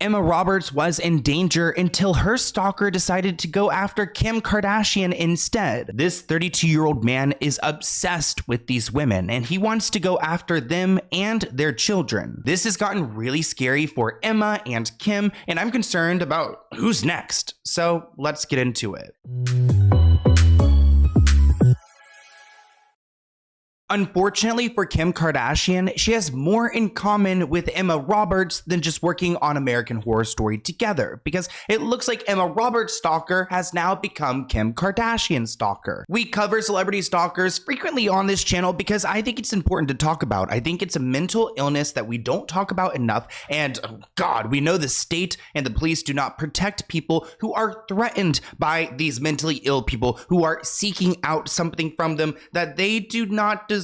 Emma Roberts was in danger until her stalker decided to go after Kim Kardashian instead. This 32-year-old man is obsessed with these women, and he wants to go after them and their children. This has gotten really scary for Emma and Kim, and I'm concerned about who's next. So let's get into it. Unfortunately for Kim Kardashian, she has more in common with Emma Roberts than just working on American Horror Story together, because it looks like Emma Roberts' stalker has now become Kim Kardashian's stalker. We cover celebrity stalkers frequently on this channel because I think it's important to talk about. I think it's a mental illness that we don't talk about enough, and oh God, we know the state and the police do not protect people who are threatened by these mentally ill people who are seeking out something from them that they do not deserve.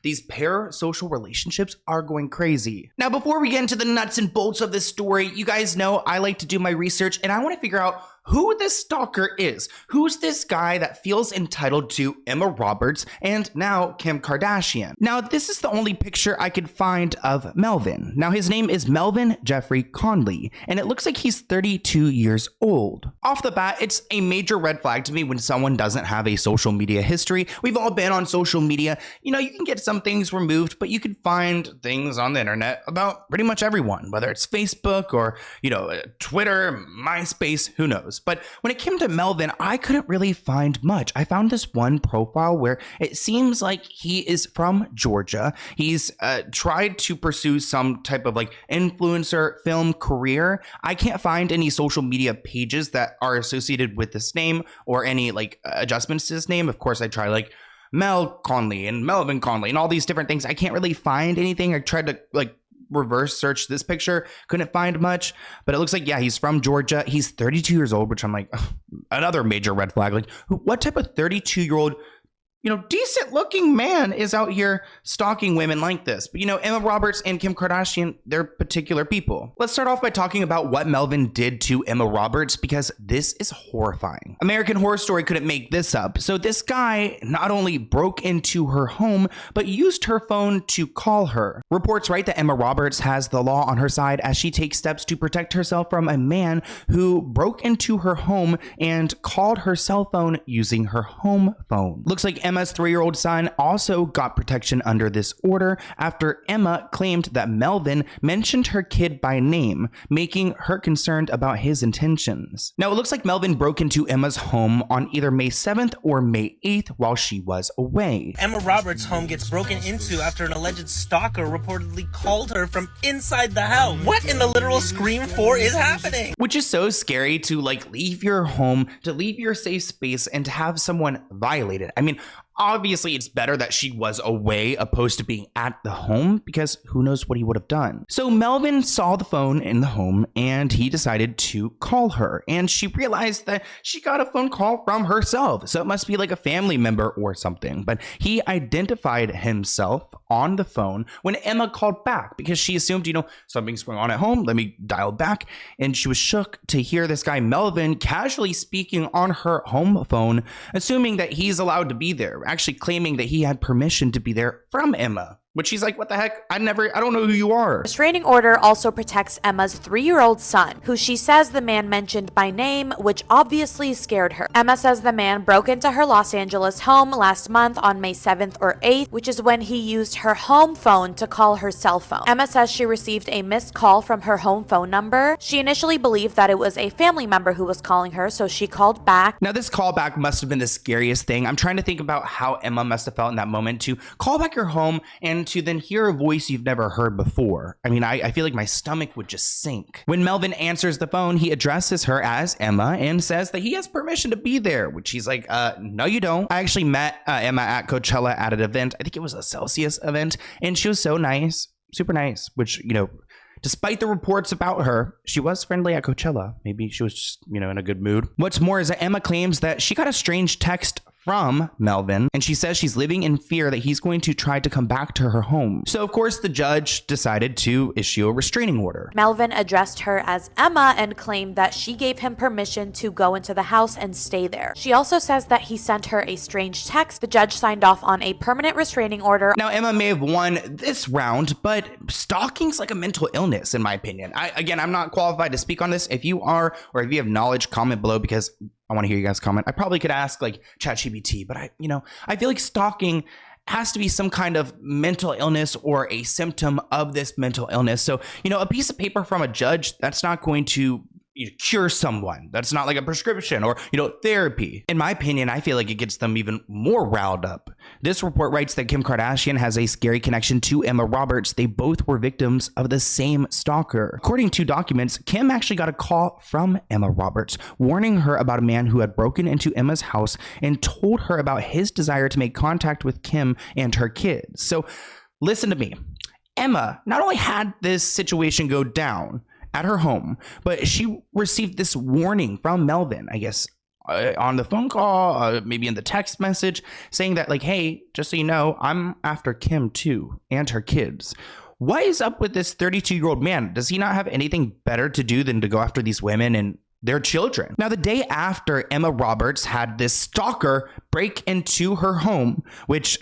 These parasocial relationships are going crazy. Now, before we get into the nuts and bolts of this story, you guys know I like to do my research and I want to figure out who this stalker is. Who's this guy that feels entitled to Emma Roberts and now Kim Kardashian? Now, this is the only picture I could find of Melvin. Now, his name is Melvin Jeffrey Conley, and it looks like he's 32 years old. Off the bat, it's a major red flag to me when someone doesn't have a social media history. We've all been on social media. You know, you can get some things removed, but you can find things on the internet about pretty much everyone, whether it's Facebook or, you know, Twitter, MySpace, who knows. But when it came to Melvin, I couldn't really find much. I found this one profile where it seems like he is from Georgia. He's tried to pursue some type of like influencer film career. I can't find any social media pages that are associated with this name or any like adjustments to this name. Of course, I try like Mel Conley and Melvin Conley and all these different things. I can't really find anything. I tried to like reverse search this picture, couldn't find much, but it looks like, yeah, he's from Georgia. He's 32 years old, which I'm like, another major red flag. Like, what type of 32-year-old, you know, decent looking man is out here stalking women like this? But you know, Emma Roberts and Kim Kardashian, they're particular people. Let's start off by talking about what Melvin did to Emma Roberts, because this is horrifying. American Horror Story couldn't make this up. So this guy not only broke into her home, but used her phone to call her. Reports write that Emma Roberts has the law on her side as she takes steps to protect herself from a man who broke into her home and called her cell phone using her home phone. Looks like Emma's 3-year-old son also got protection under this order after Emma claimed that Melvin mentioned her kid by name, making her concerned about his intentions. Now, it looks like Melvin broke into Emma's home on either May 7th or May 8th while she was away. Emma Roberts' home gets broken into after an alleged stalker reportedly called her from inside the house. What in the literal Scream 4 is happening? Which is so scary, to like leave your home, to leave your safe space, and to have someone violate it. I mean, obviously, it's better that she was away opposed to being at the home, because who knows what he would have done. So Melvin saw the phone in the home and he decided to call her, and she realized that she got a phone call from herself. So it must be like a family member or something. But he identified himself on the phone when Emma called back, because she assumed, you know, something's going on at home. Let me dial back. And she was shook to hear this guy Melvin casually speaking on her home phone, assuming that he's allowed to be there, actually claiming that he had permission to be there from Emma. Which she's like, what the heck? I don't know who you are. Restraining order also protects Emma's 3-year-old son, who she says the man mentioned by name, which obviously scared her. Emma says the man broke into her Los Angeles home last month on May 7th or 8th, which is when he used her home phone to call her cell phone. Emma says she received a missed call from her home phone number. She initially believed that it was a family member who was calling her, so she called back. Now, this callback must have been the scariest thing. I'm trying to think about how Emma must have felt in that moment to call back your home and to then hear a voice you've never heard before. I mean, I feel like my stomach would just sink. When Melvin answers the phone, he addresses her as Emma and says that he has permission to be there, which she's like, no, you don't. I actually met Emma at Coachella at an event. I think it was a Celsius event, and she was so nice, super nice, which, you know, despite the reports about her, she was friendly at Coachella. Maybe she was just, you know, in a good mood. What's more is that Emma claims that she got a strange text from Melvin, and she says she's living in fear that he's going to try to come back to her home. So of course the judge decided to issue a restraining order. Melvin addressed her as Emma and claimed that she gave him permission to go into the house and stay there. She also says that he sent her a strange text. The judge signed off on a permanent restraining order. Now, Emma may have won this round, but stalking's like a mental illness, in my opinion. Again, I'm not qualified to speak on this. If you are, or if you have knowledge, comment below, because I want to hear you guys comment. I probably could ask like ChatGPT, but I feel like stalking has to be some kind of mental illness or a symptom of this mental illness. So, a piece of paper from a judge, that's not going to cure someone. That's not like a prescription or, therapy. In my opinion, I feel like it gets them even more riled up. This report writes that Kim Kardashian has a scary connection to Emma Roberts. They both were victims of the same stalker. According to documents, Kim actually got a call from Emma Roberts warning her about a man who had broken into Emma's house and told her about his desire to make contact with Kim and her kids. So listen to me. Emma not only had this situation go down at her home, but she received this warning from Melvin, I guess, on the phone call, maybe in the text message, saying that like, hey, just so you know, I'm after Kim too and her kids. What is up with this 32-year-old man? Does he not have anything better to do than to go after these women and their children? Now, the day after Emma Roberts had this stalker break into her home, which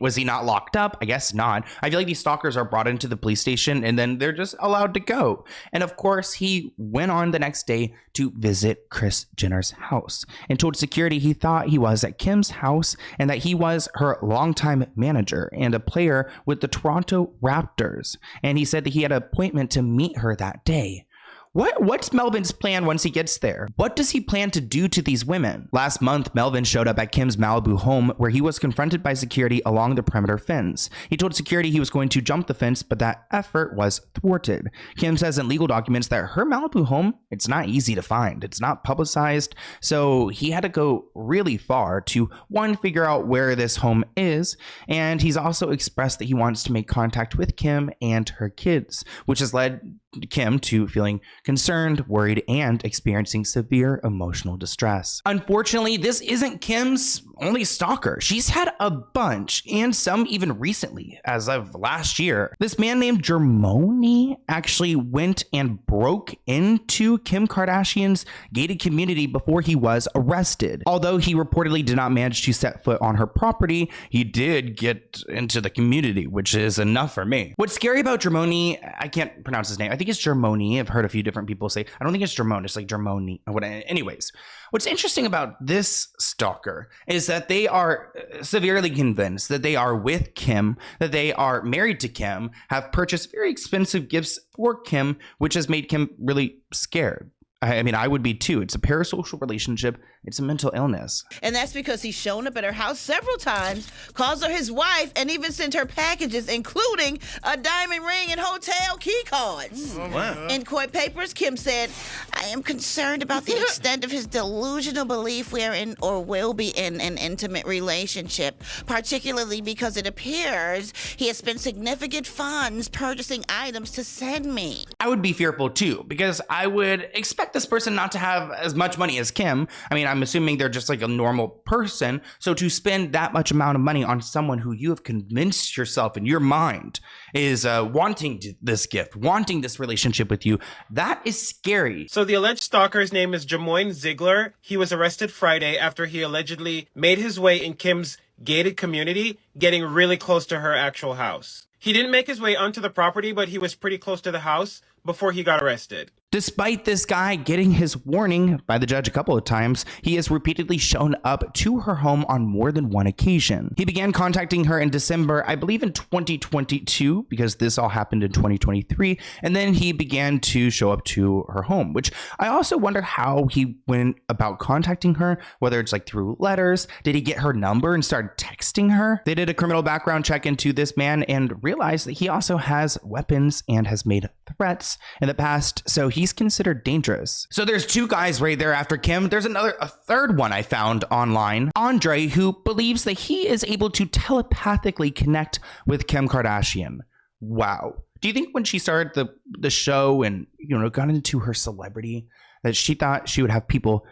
was he not locked up? I guess not. I feel like these stalkers are brought into the police station and then they're just allowed to go. And of course, he went on the next day to visit Kris Jenner's house and told security he thought he was at Kim's house and that he was her longtime manager and a player with the Toronto Raptors. And he said that he had an appointment to meet her that day. What's Melvin's plan once he gets there? What does he plan to do to these women? Last month, Melvin showed up at Kim's Malibu home where he was confronted by security along the perimeter fence. He told security he was going to jump the fence, but that effort was thwarted. Kim says in legal documents that her Malibu home, it's not easy to find. It's not publicized, so he had to go really far to, one, figure out where this home is, and he's also expressed that he wants to make contact with Kim and her kids, which has led Kim to feeling concerned, worried, and experiencing severe emotional distress. Unfortunately, this isn't Kim's only stalker. She's had a bunch, and some even recently, as of last year. This man named Jone actually went and broke into Kim Kardashian's gated community before he was arrested. Although he reportedly did not manage to set foot on her property, he did get into the community, which is enough for me. What's scary about Jone, I can't pronounce his name. I think it's Jermoni. I've heard a few different people say, I don't think it's Jermone, it's like Jermoni. Anyways, what's interesting about this stalker is that they are severely convinced that they are with Kim, that they are married to Kim, have purchased very expensive gifts for Kim, which has made Kim really scared. I would be too. It's a parasocial relationship. It's a mental illness. And that's because he's shown up at her house several times, calls her his wife, and even sent her packages, including a diamond ring and hotel key cards. Wow. In court papers, Kim said, I am concerned about the extent of his delusional belief we are in or will be in an intimate relationship, particularly because it appears he has spent significant funds purchasing items to send me. I would be fearful too, because I would expect this person not to have as much money as Kim. I'm assuming they're just like a normal person. So to spend that much amount of money on someone who you have convinced yourself in your mind is wanting this gift, wanting this relationship with you, that is scary. So the alleged stalker's name is Jamoyne Ziegler. He was arrested Friday after he allegedly made his way in Kim's gated community, getting really close to her actual house. He didn't make his way onto the property, but he was pretty close to the house before he got arrested. Despite this guy getting his warning by the judge a couple of times, he has repeatedly shown up to her home on more than one occasion. He began contacting her in December, I believe in 2022, because this all happened in 2023, and then he began to show up to her home, which I also wonder how he went about contacting her, whether it's like through letters. Did he get her number and start texting her? They did a criminal background check into this man and realized that he also has weapons and has made threats in the past, so he's considered dangerous. So there's two guys right there after Kim. There's a third one I found online, Andre, who believes that he is able to telepathically connect with Kim Kardashian. Wow. Do you think when she started the show and got into her celebrity that she thought she would have people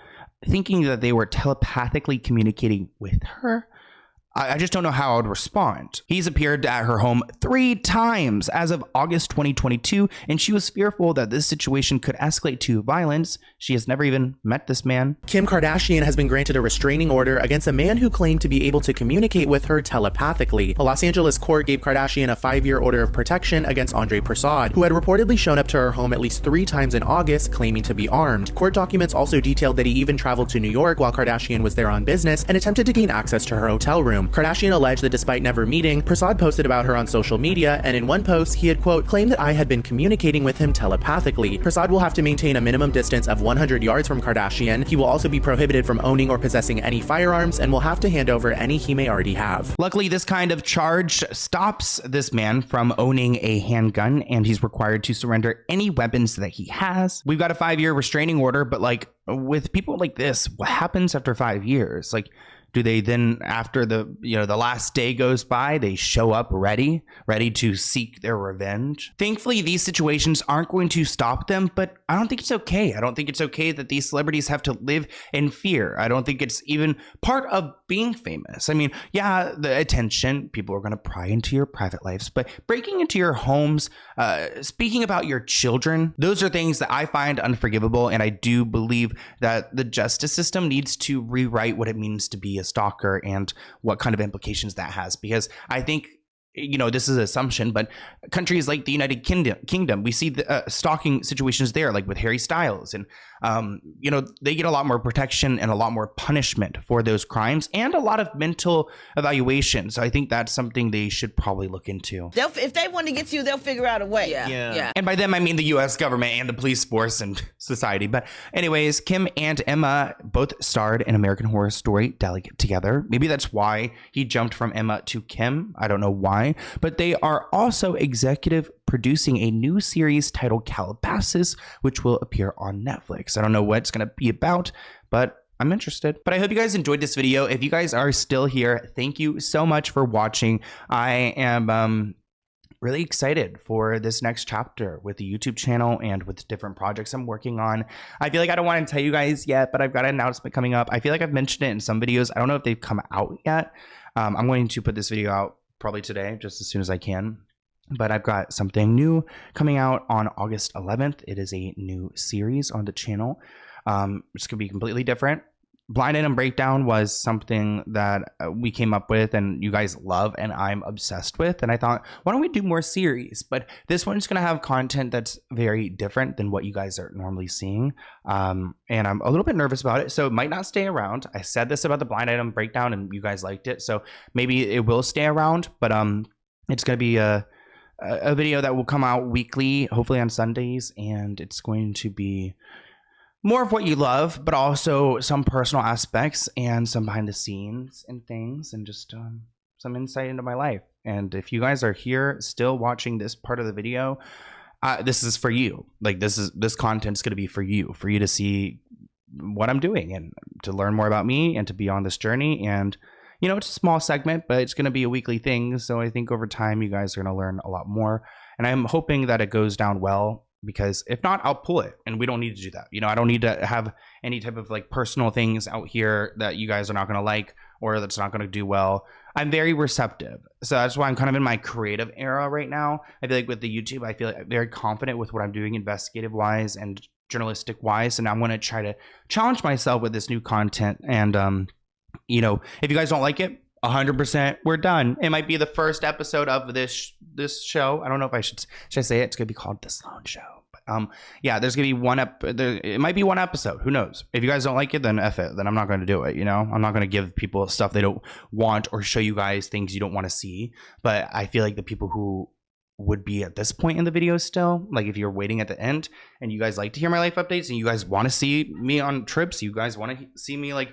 thinking that they were telepathically communicating with her. I just don't know how I would respond. He's appeared at her home 3 times as of August 2022, and she was fearful that this situation could escalate to violence. She has never even met this man. Kim Kardashian has been granted a restraining order against a man who claimed to be able to communicate with her telepathically. A Los Angeles court gave Kardashian a 5-year order of protection against Andre Prasad, who had reportedly shown up to her home at least 3 times in August, claiming to be armed. Court documents also detailed that he even traveled to New York while Kardashian was there on business and attempted to gain access to her hotel room. Kardashian alleged that despite never meeting, Prasad posted about her on social media, and in one post, he had, quote, claimed that I had been communicating with him telepathically. Prasad will have to maintain a minimum distance of 100 yards from Kardashian. He will also be prohibited from owning or possessing any firearms and will have to hand over any he may already have. Luckily, this kind of charge stops this man from owning a handgun, and he's required to surrender any weapons that he has. We've got a 5-year restraining order, but like with people like this, what happens after 5 years? Like, do they then, after the last day goes by, they show up ready to seek their revenge? Thankfully, these situations aren't going to stop them, but I don't think it's okay. I don't think it's okay that these celebrities have to live in fear. I don't think it's even part of being famous. I mean, yeah, the attention, people are going to pry into your private lives, but breaking into your homes, speaking about your children, those are things that I find unforgivable, and I do believe that the justice system needs to rewrite what it means to be a stalker and what kind of implications that has, because I think, this is an assumption, but countries like the United Kingdom, we see the stalking situations there, like with Harry Styles, and they get a lot more protection and a lot more punishment for those crimes, and a lot of mental evaluation. So I think that's something they should probably look into. If they want to get you, they'll figure out a way. Yeah. And by them, I mean the U.S. government and the police force and society. But anyways, Kim and Emma both starred in American Horror Story together. Maybe that's why he jumped from Emma to Kim. I don't know why. But they are also executive producing a new series titled Calabasas, which will appear on Netflix. I don't know what it's going to be about, but I'm interested. But I hope you guys enjoyed this video. If you guys are still here, thank you so much for watching. I am really excited for this next chapter with the YouTube channel and with different projects I'm working on. I feel like I don't want to tell you guys yet, but I've got an announcement coming up. I feel like I've mentioned it in some videos. I don't know if they've come out yet. I'm going to put this video out probably today, just as soon as I can. But I've got something new coming out on August 11th. It is a new series on the channel. It's going to be completely different. Blind item breakdown was something that we came up with and you guys love and I'm obsessed with. And I thought, why don't we do more series? But this one's going to have content that's very different than what you guys are normally seeing. And I'm a little bit nervous about it, so it might not stay around. I said this about the blind item breakdown and you guys liked it, so maybe it will stay around. But it's going to be a video that will come out weekly, hopefully on Sundays, and it's going to be more of what you love, but also some personal aspects and some behind the scenes and things, and just some insight into my life. And if you guys are here still watching this part of the video, this is for you. Like this content's going to be for you to see what I'm doing and to learn more about me and to be on this journey. And it's a small segment, but it's going to be a weekly thing. So I think over time, you guys are going to learn a lot more. And I'm hoping that it goes down well, because if not, I'll pull it and we don't need to do that. I don't need to have any type of like personal things out here that you guys are not going to like or that's not going to do well. I'm very receptive. So that's why I'm kind of in my creative era right now. I feel like with the YouTube, I feel like I'm very confident with what I'm doing investigative wise and journalistic wise. And I'm going to try to challenge myself with this new content. And, if you guys don't like it, 100%, we're done. It might be the first episode of this show. I don't know if should I say it? It's gonna be called The Sloan Show. But yeah, there's gonna be it might be one episode. Who knows? If you guys don't like it, then F it. Then I'm not gonna do it. I'm not gonna give people stuff they don't want or show you guys things you don't want to see. But I feel like the people who would be at this point in the video still, like if you're waiting at the end and you guys like to hear my life updates and you guys want to see me on trips, you guys want to see me like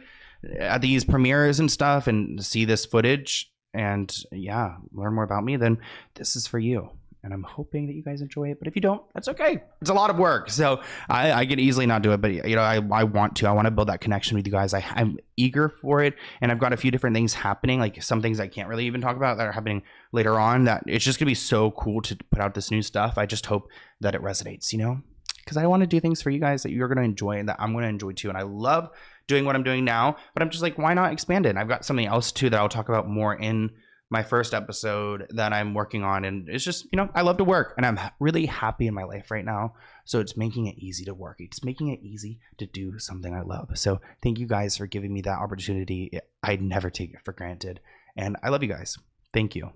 at these premieres and stuff and see this footage and learn more about me, then this is for you. And I'm hoping that you guys enjoy it. But if you don't, that's okay. It's a lot of work, so I can easily not do it. But I want to build that connection with you guys. I'm eager for it, and I've got a few different things happening, like some things I can't really even talk about that are happening later on. That it's just gonna be so cool to put out this new stuff. I just hope that it resonates, because I want to do things for you guys that you're gonna enjoy and that I'm gonna enjoy too. And I love doing what I'm doing now, but I'm just like, why not expand it? And I've got something else too that I'll talk about more in my first episode that I'm working on. And it's just, I love to work and I'm really happy in my life right now. So it's making it easy to work. It's making it easy to do something I love. So thank you guys for giving me that opportunity. I'd never take it for granted. And I love you guys. Thank you.